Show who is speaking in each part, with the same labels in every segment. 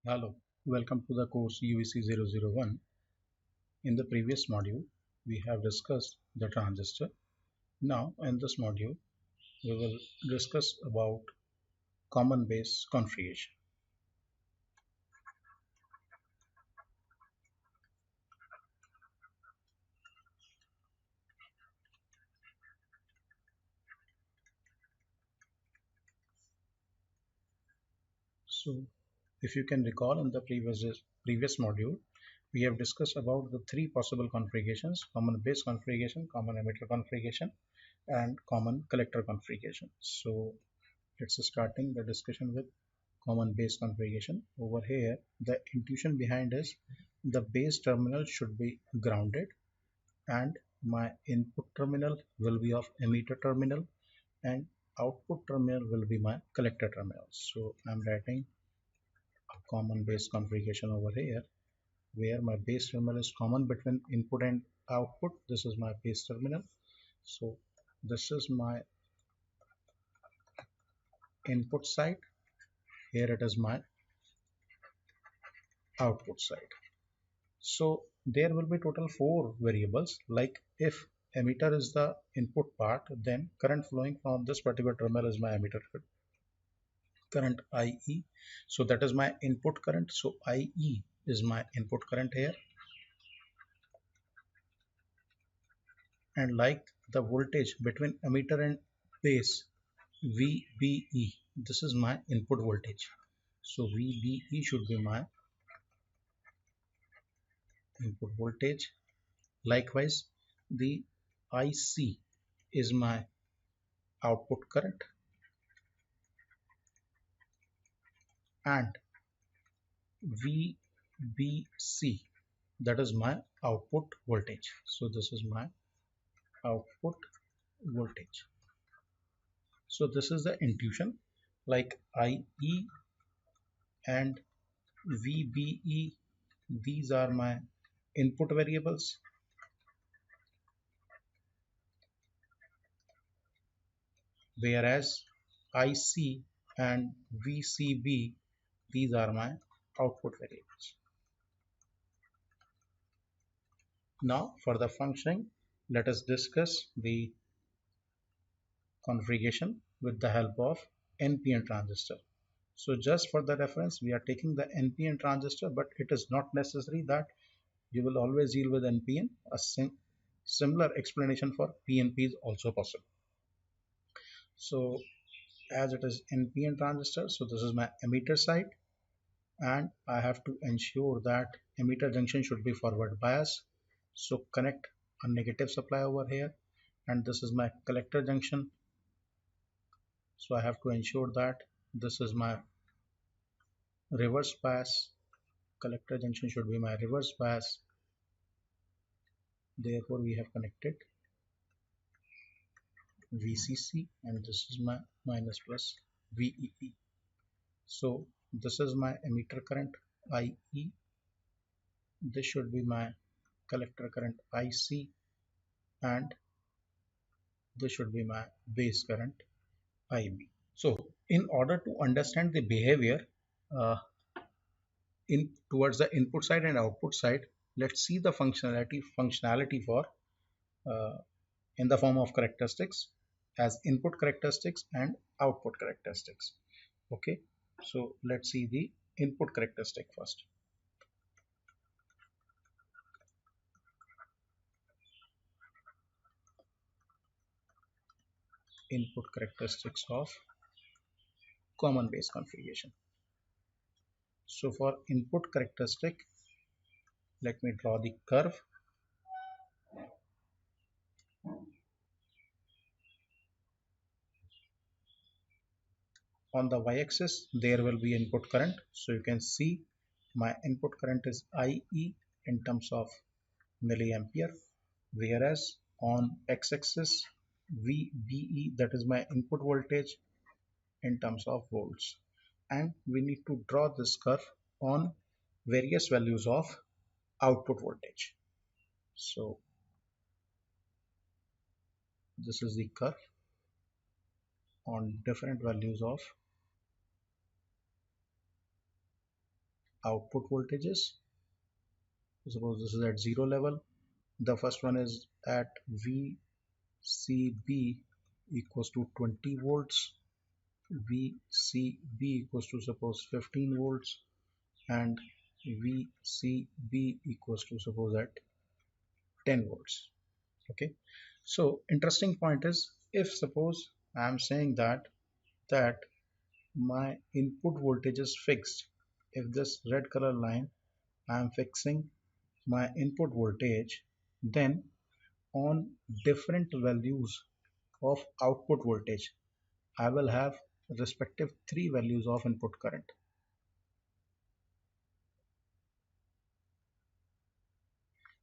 Speaker 1: Hello, welcome to the course UVC 001. In the previous module, we have discussed the transistor. Now, in this module, we will discuss about common base configuration. So, if you can recall in the previous module, we have discussed about the three possible configurations: common base configuration, common emitter configuration, and common collector configuration. So, let's starting the discussion with common base configuration. Over here, the intuition behind is the base terminal should be grounded and my input terminal will be of emitter terminal and output terminal will be my collector terminal. So I'm writing a common base configuration over here where my base terminal is common between input and output. This is my base terminal. So this is my input side. Here it is my output side. So there will be total four variables. Like if emitter is the input part, then current flowing from this particular terminal is my emitter current IE. So that is my input current. So IE is my input current here. And like the voltage between emitter and base, VBE, this is my input voltage. So VBE should be my input voltage. Likewise, the IC is my output current and VBC, that is my output voltage. So this is my output voltage. So this is the intuition, like IE and VBE, these are my input variables, whereas IC and VCB, these are my output variables. Now for the functioning, let us discuss the configuration with the help of NPN transistor. So just for the reference, we are taking the NPN transistor, but it is not necessary that you will always deal with NPN. A similar explanation for PNP is also possible. So as it is NPN transistor, so this is my emitter side, and I have to ensure that emitter junction should be forward bias. So connect a negative supply over here, and this is my collector junction. So I have to ensure that this is my reverse bias. Collector junction should be my reverse bias. Therefore, we have connected VCC and this is my minus plus VEE. So this is my emitter current IE. This should be my collector current IC and this should be my base current IB. So in order to understand the behavior uh, in towards the input side and output side, let's see the functionality for uh, in the form of characteristics as input characteristics and output characteristics. Okay, so let's see the input characteristic first. Input characteristics of common base configuration. So for input characteristic, let me draw the curve. On the y-axis there will be input current, so you can see my input current is IE in terms of milliampere, whereas on x-axis VBE, that is my input voltage in terms of volts, and we need to draw this curve on various values of output voltage. So this is the curve on different values of output voltages. Suppose this is at 0 level. The first one is at VCB equals to 20 volts, VCB equals to suppose 15 volts, and VCB equals to suppose at 10 volts. Okay, so interesting point is, if suppose I am saying that my input voltage is fixed, if this red color line I am fixing my input voltage, then on different values of output voltage I will have respective three values of input current.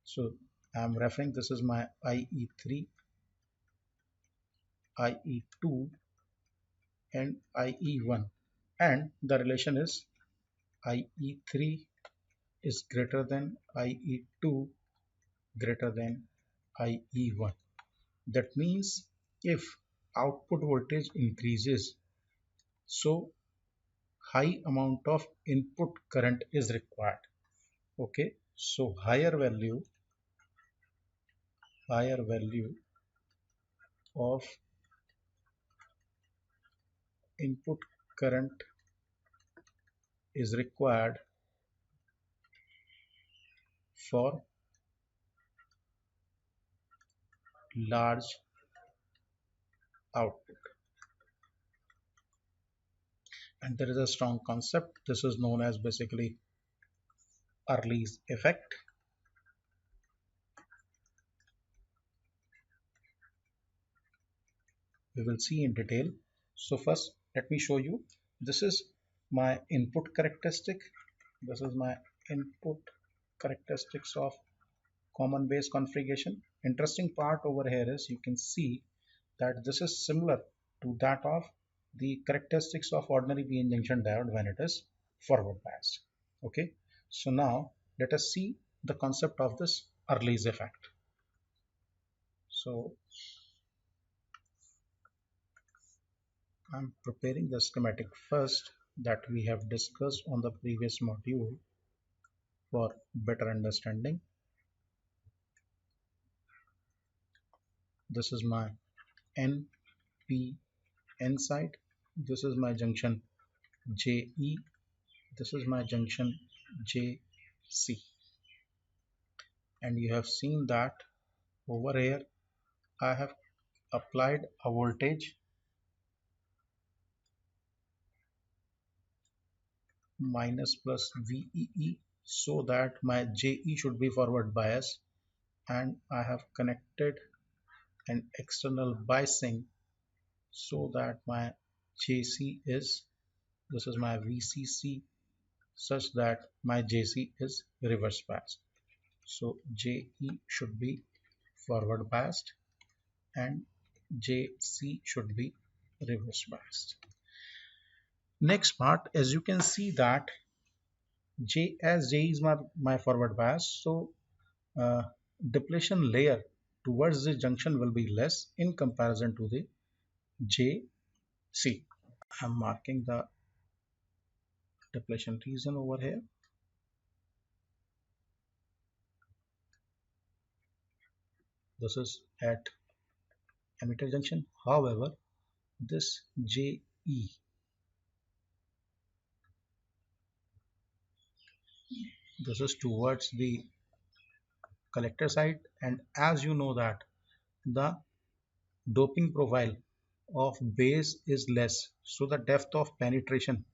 Speaker 1: So I am referring, this is my IE3, IE2 and IE1, and the relation is IE3 is greater than IE2 greater than IE1. That means if output voltage increases, so high amount of input current is required. Okay, so higher value of input current is required for large output. And there is a strong concept, this is known as basically Early's effect. We will see in detail. So first let me show you, this is my input characteristic, this is my input characteristics of common base configuration. Interesting part over here is you can see that this is similar to that of the characteristics of ordinary PN junction diode when it is forward biased. Okay, so now let us see the concept of this Early's effect. So I'm preparing the schematic first that we have discussed on the previous module for better understanding. This is my NPN side, this is my junction JE, this is my junction JC, and you have seen that over here I have applied a voltage minus plus VEE so that my JE should be forward bias, and I have connected an external biasing so that my JC is, this is my VCC, such that my JC is reverse biased. So JE should be forward biased and JC should be reverse biased. Next part, as you can see that as J is my forward bias, so uh, depletion layer towards the junction will be less in comparison to the JC. I'm marking the depletion region over here. This is at emitter junction. However, this JE, this is towards the collector side, and as you know that the doping profile of base is less, so the depth of penetration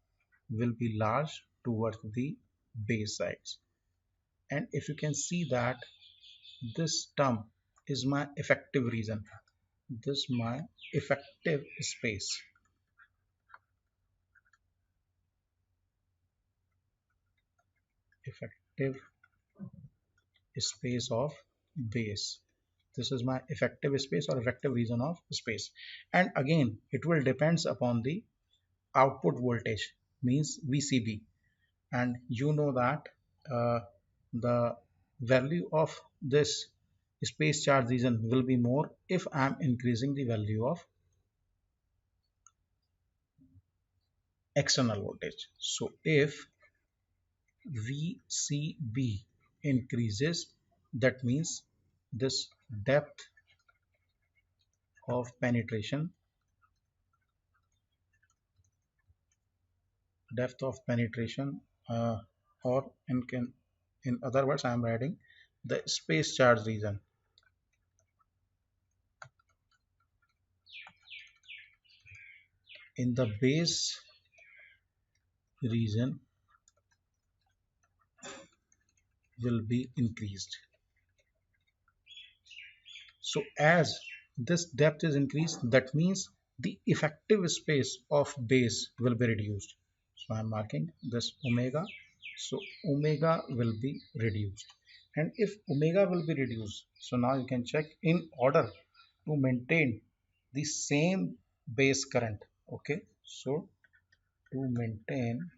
Speaker 1: will be large towards the base sides. And if you can see that this term is my effective region, this my effective space, effective space of base, this is my effective space or effective region of space. And again it will depends upon the output voltage, means VCB, and you know that the value of this space charge region will be more if I am increasing the value of external voltage. So if VCB increases, that means this of penetration depth of penetration or in other words I am writing the space charge region in the base region will be increased. So as this depth is increased, that means the effective space of base will be reduced. So I am marking this omega. So omega will be reduced. And if omega will be reduced, so now you can check in order to maintain the same base current. Okay, so to maintain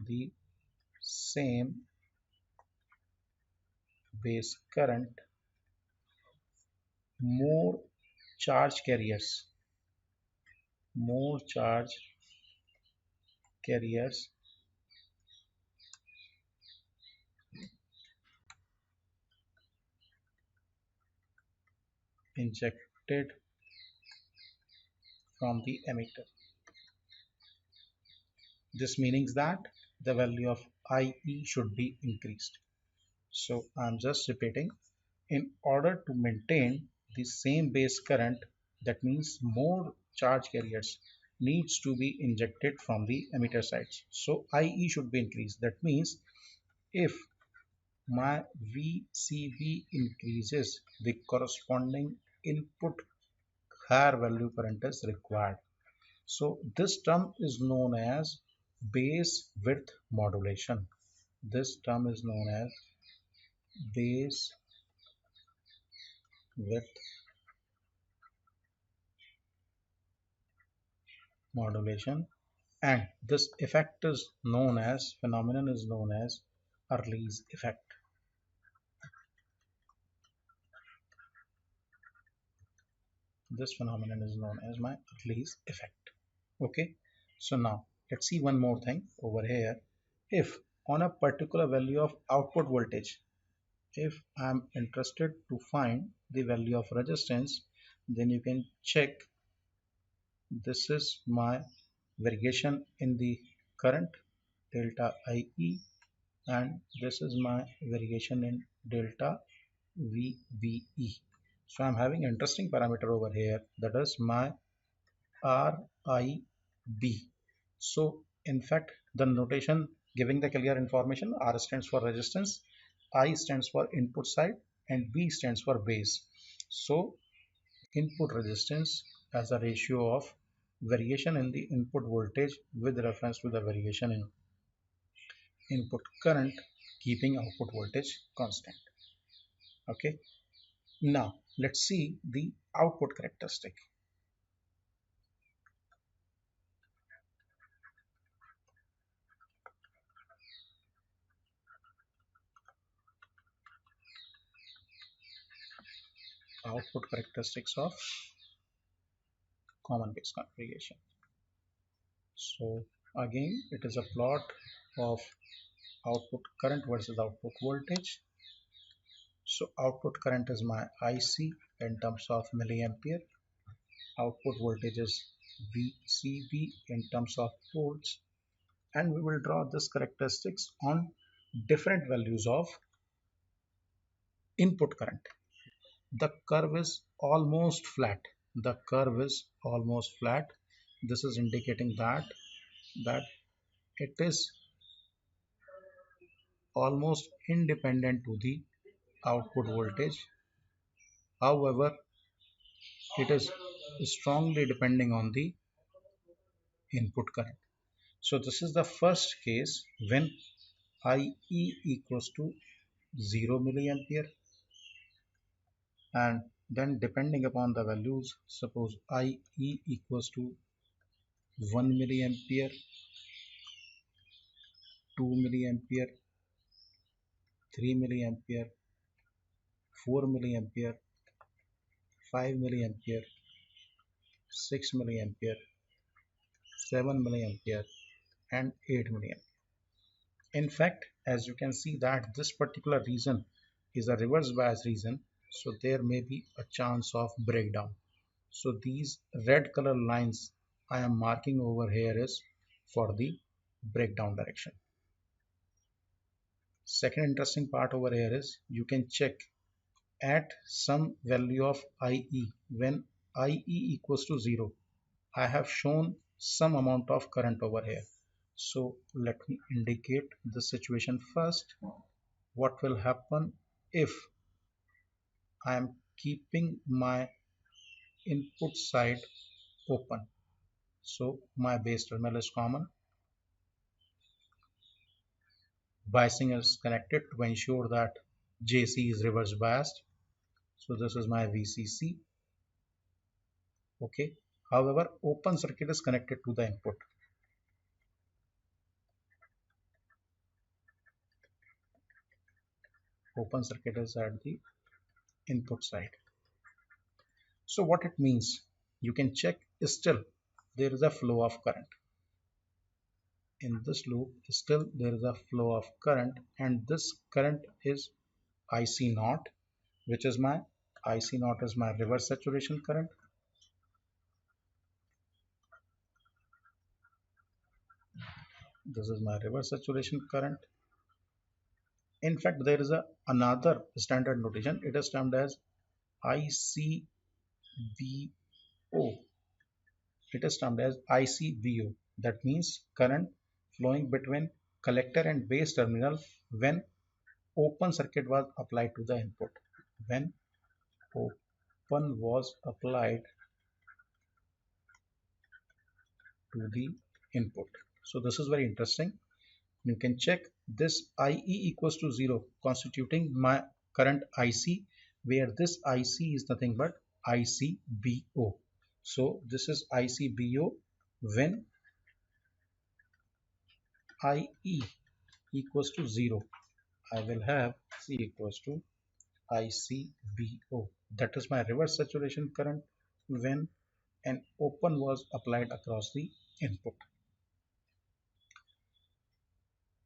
Speaker 1: the same base current, more charge carriers more charge carriers injected from the emitter. This means that the value of IE should be increased. So I'm just repeating, in order to maintain the same base current, that means more charge carriers needs to be injected from the emitter sides. So IE should be increased. That means if my VCB increases, the corresponding input higher value current is required. So this term is known as base width modulation. This term is known as base width modulation, and this effect is known as phenomenon is known as Early's effect. This phenomenon is known as my Early's effect. Okay, so now let's see one more thing over here. If on a particular value of output voltage, if I'm interested to find the value of resistance, then you can check this is my variation in the current delta IE, and this is my variation in delta VBE. So I'm having an interesting parameter over here, that is my RIB. So in fact the notation giving the clear information, R stands for resistance, I stands for input side, and B stands for base. So input resistance as a ratio of variation in the input voltage with reference to the variation in input current, keeping output voltage constant. Okay, now let's see the output characteristic. Output characteristics of common base configuration. So again it is a plot of output current versus output voltage. So output current is my IC in terms of milliampere, output voltage is VCB in terms of volts, and we will draw this characteristics on different values of input current. The curve is almost flat. The curve is almost flat. This is indicating that it is almost independent to the output voltage. However, it is strongly depending on the input current. So this is the first case when IE equals to 0 milliampere, and then depending upon the values, suppose IE equals to 1 milliampere, 2 milliampere, 3 milliampere, 4 milliampere, 5 milliampere, 6 milliampere, 7 milliampere and 8 milliampere. In fact, as you can see that this particular region is a reverse bias region, so there may be a chance of breakdown. So these red color lines I am marking over here is for the breakdown direction. Second interesting part over here is you can check at some value of IE. When IE equals to 0, I have shown some amount of current over here. So let me indicate the situation first. What will happen if I am keeping my input side open? So my base terminal is common. Biasing is connected to ensure that JC is reverse biased. So this is my VCC. Okay. However, open circuit is connected to the input. Open circuit is at the input side. So what it means, you can check still there is a flow of current. In this loop still there is a flow of current, and this current is IC naught, which is my IC naught is my reverse saturation current. This is my reverse saturation current. In fact, there is another standard notation. It is termed as ICVO. It is termed as ICVO. That means current flowing between collector and base terminal when open circuit was applied to the input. When open was applied to the input. So this is very interesting. You can check this IE equals to 0 constituting my current IC, where this IC is nothing but ICBO. So this is ICBO when IE equals to 0. I will have C equals to ICBO. That is my reverse saturation current when an open was applied across the input.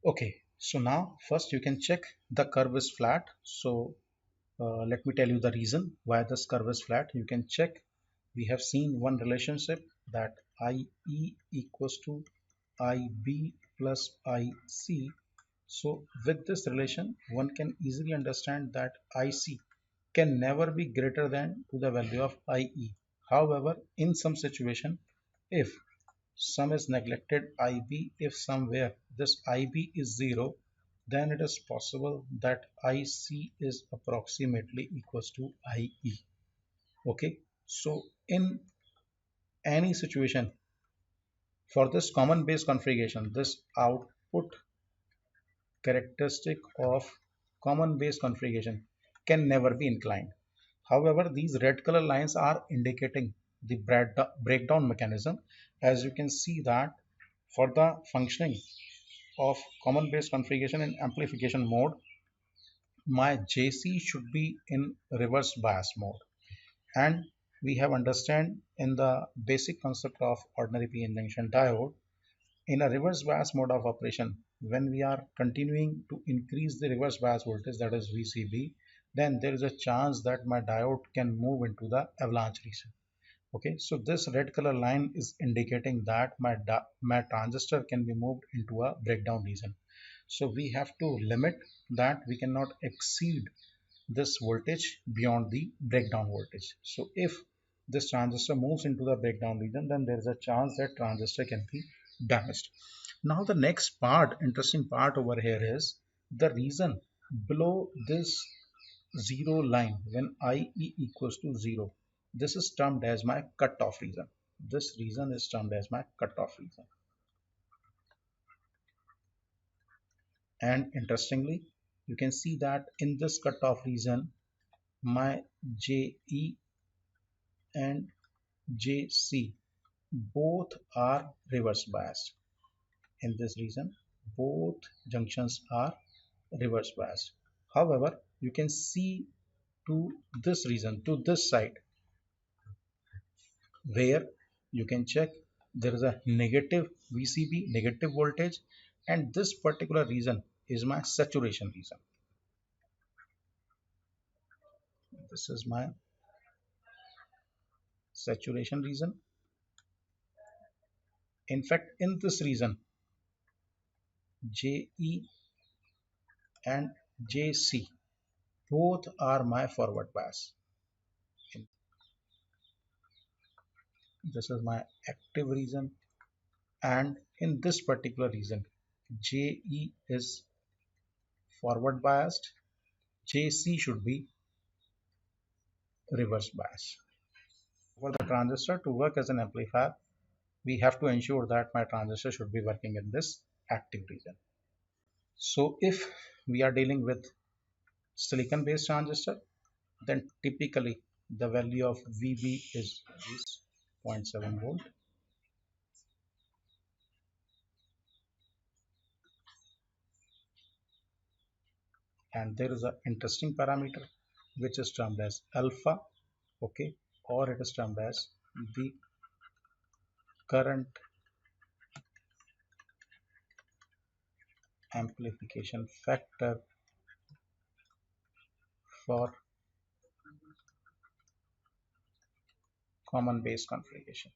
Speaker 1: Okay, so now first you can check the curve is flat. So let me tell you the reason why this curve is flat. You can check. We have seen one relationship that IE equals to IB plus IC. So with this relation, one can easily understand that IC can never be greater than to the value of IE. However, in some situation, if some is neglected IB, if somewhere this IB is 0, then it is possible that IC is approximately equals to IE. Okay, so in any situation for this common base configuration, this output characteristic of common base configuration can never be inclined. However, these red color lines are indicating the breakdown mechanism. As you can see that for the functioning of common base configuration in amplification mode, my JC should be in reverse bias mode. And we have understand in the basic concept of ordinary PN junction diode, in a reverse bias mode of operation, when we are continuing to increase the reverse bias voltage, that is VCB, then there is a chance that my diode can move into the avalanche region. Okay, so this red color line is indicating that my transistor can be moved into a breakdown region. So we have to limit that we cannot exceed this voltage beyond the breakdown voltage. So if this transistor moves into the breakdown region, then there is a chance that transistor can be damaged. Now the next part, interesting part over here is the reason below this 0 line when IE equals to 0. This is termed as my cutoff region. This region is termed as my cutoff region. And interestingly, you can see that in this cutoff region, my JE and JC both are reverse biased. In this region, both junctions are reverse biased. However, you can see to this region, to this side, where you can check there is a negative VCB, negative voltage, and this particular region is my saturation region. This is my saturation region. In fact, in this region, JE and JC both are my forward bias. This is my active region, and in this particular region, JE is forward biased, JC should be reverse bias. For the transistor to work as an amplifier, we have to ensure that my transistor should be working in this active region. So if we are dealing with silicon based transistor, then typically the value of VB is zero point 0.7 volt, and there is an interesting parameter which is termed as alpha, okay, or it is termed as the current amplification factor for common base configuration.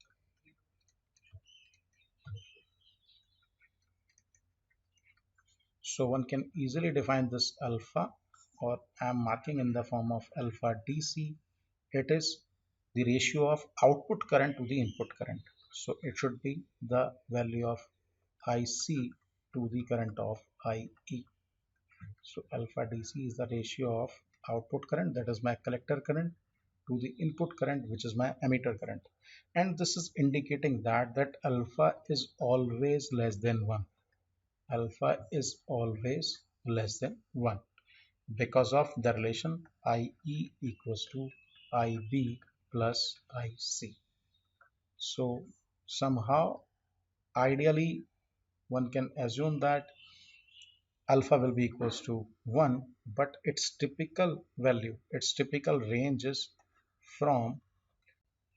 Speaker 1: So one can easily define this alpha, or I am marking in the form of alpha DC. It is the ratio of output current to the input current. So it should be the value of IC to the current of IE. So alpha DC is the ratio of output current, that is my collector current, to the input current, which is my emitter current. And this is indicating that alpha is always less than 1. Alpha is always less than 1 because of the relation IE equals to IB plus IC. So somehow ideally one can assume that alpha will be equals to 1, but its typical value, its typical range is from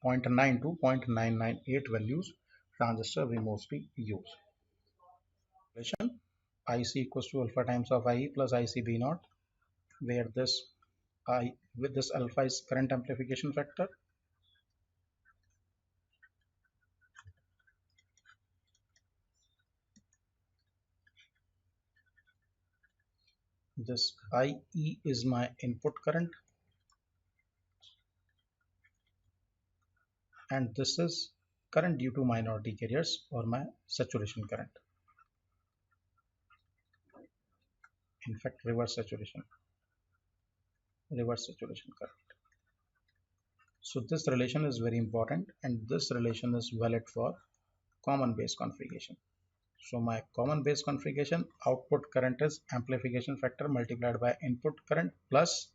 Speaker 1: 0.9 to 0.998 values transistor we mostly use. Relation IC equals to alpha times of IE plus ICB naught, where this I with this alpha is current amplification factor. This IE is my input current, and this is current due to minority carriers, or my saturation current. In fact, reverse saturation current. So this relation is very important, and this relation is valid for common base configuration. So my common base configuration, output current is amplification factor multiplied by input current plus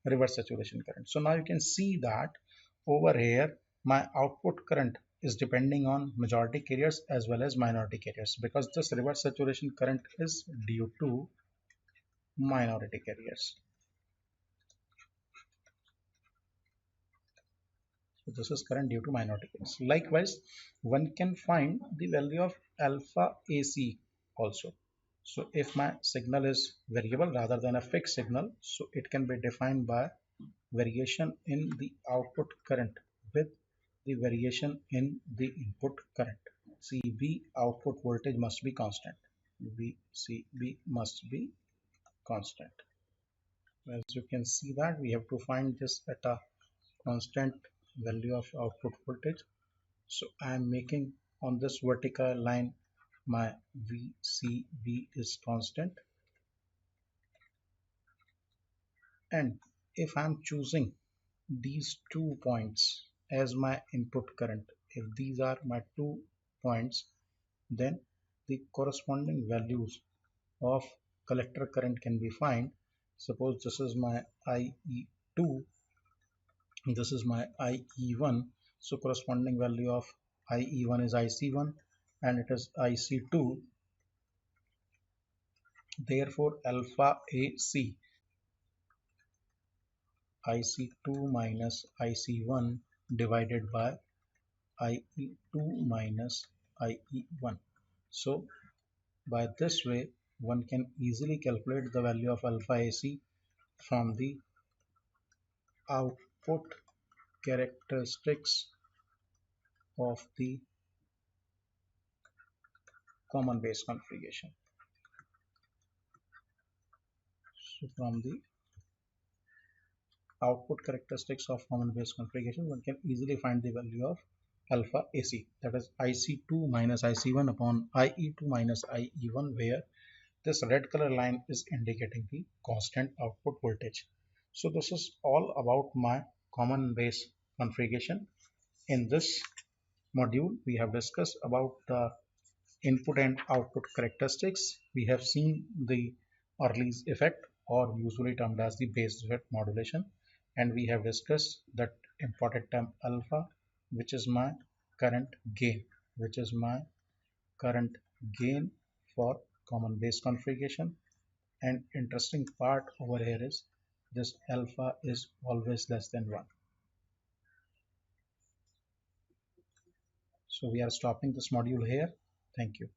Speaker 1: reverse saturation current. So now you can see that over here my output current is depending on majority carriers as well as minority carriers, because this reverse saturation current is due to minority carriers. So this is current due to minority carriers. Likewise, one can find the value of alpha AC also. So if my signal is variable rather than a fixed signal, so it can be defined by variation in the output current with the variation in the input current. CB output voltage must be constant. VCB must be constant. As you can see that we have to find this at a constant value of output voltage. So I am making on this vertical line my VCB is constant, and if I am choosing these 2 points as my input current, if these are my 2 points, then the corresponding values of collector current can be found. Suppose this is my IE2, this is my IE1, so corresponding value of IE1 is IC1 and it is IC2. Therefore alpha AC, IC2 minus IC1 divided by IE2 minus IE1. So by this way, one can easily calculate the value of alpha AC from the output characteristics of the common base configuration. So from the output characteristics of common base configuration, one can easily find the value of alpha AC, that is IC2 minus IC1 upon IE2 minus IE1, where this red color line is indicating the constant output voltage. So this is all about my common base configuration. In this module, we have discussed about the input and output characteristics. We have seen the Early's effect, or usually termed as the base effect modulation, and we have discussed that important term alpha, which is my current gain, which is my current gain for common base configuration. And interesting part over here is this alpha is always less than 1. So we are stopping this module here. Thank you.